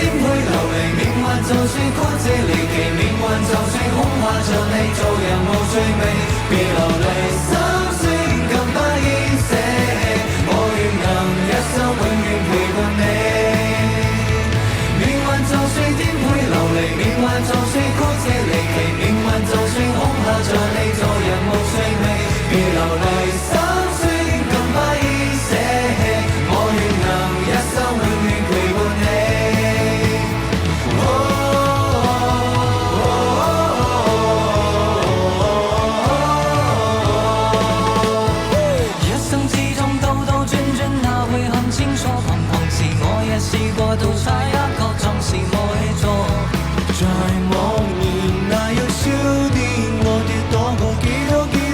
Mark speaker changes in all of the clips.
Speaker 1: 配流離，命運就算曲折離奇，命運就算恐嚇着你，做人無趣味，別流離心酸更不應捨棄，我願能一生永遠陪伴你。命運就算顛沛流離，命運就算曲折離奇，命運就算恐嚇着你，做人無趣味，別流離心酸更不應捨棄，我願能一生永遠陪伴你。一生之中兜兜轉轉，哪會很清楚彷徨時，我也試過到下一個壯士我起錯。在某年那幼少的我跌倒過，幾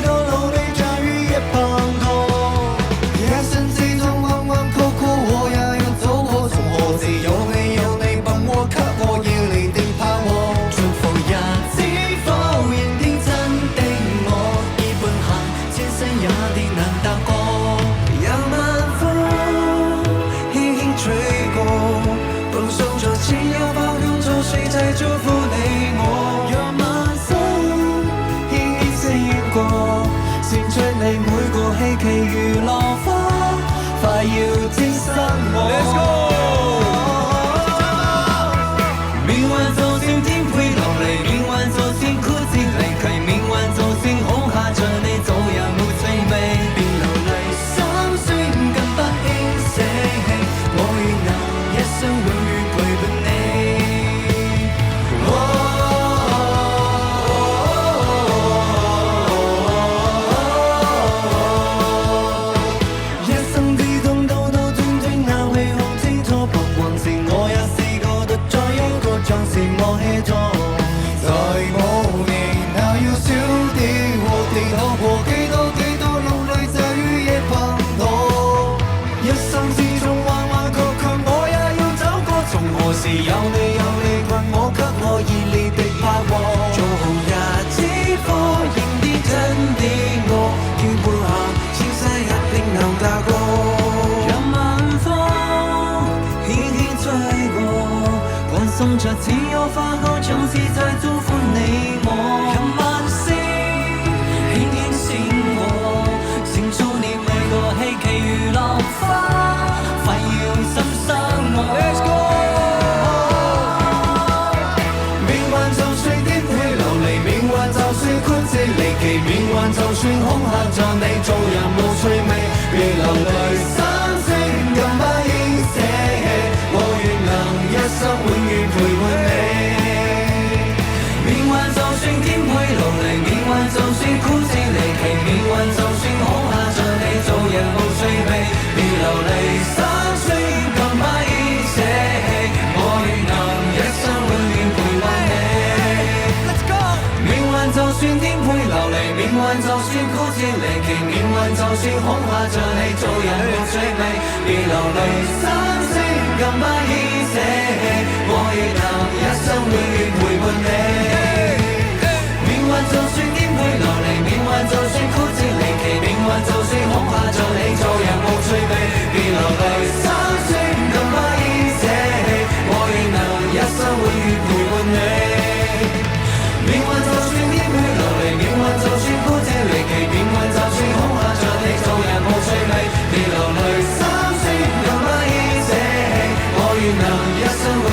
Speaker 1: 多努力終於一碰過。一生之中彎彎曲曲，我也要走過，從何時有你幫我給我要你定怕我。祝福日子否認天真的我，已半行千世也跌難踏過。有晚風輕輕吹過，放鬆着只有放空做誰在祝福你我。讓晚風輕輕閃過，閃出你每個希冀如浪花，快要蒸散我。Let's go！ 命運就算顛沛流離，命運就算曲折離奇，命運就算恐嚇着你，做人無趣味，別流離心酸更不應捨棄，我願能一生永遠陪伴你。一生之中兜兜轉轉，哪會看清楚彷徨時，我也試過到再一個壯士我起錯。在某年那幼小的我跌倒過，幾多努力就於一碰到。一生之中彎彎曲曲，我也要走過，從何時有你困我給我熱烈的拍和。做好日子科認啲真的我，叫背後千世一定能踏過。讓晚風輕輕吹過，歡送着只有花開，像是在祝福你我。讓晚星輕輕閃過，閃出你每個希冀如浪花，快要心生我。Let's go！ 命運就算顛沛流離，命運就算曲折離奇，命運就算恐嚇着你，做人無趣味，別流淚心聲更不應捨棄，我願能一生永遠陪伴你。命運就算顛沛流離，命運就算曲折離奇，命運就算恐嚇着你，做人無趣味，別流離心聲更不應捨棄，我願能一生永遠陪伴你。Let's go！ 命運就算顛沛流離，命運就算曲折離奇，命運就算恐嚇着你，做人無趣味，別流離心聲更不應捨棄，我願能一生永遠陪伴你。命運就算顛沛流離，命運就算曲折離奇，命運就算恐嚇着你，做人無趣味，別流離心聲更不應捨棄，我願能一生永遠陪伴你。命運就算顛沛流離，命運就算曲折離奇，命運就算恐嚇着你，做人無趣味，別流淚心聲更不應捨棄，我願能一生永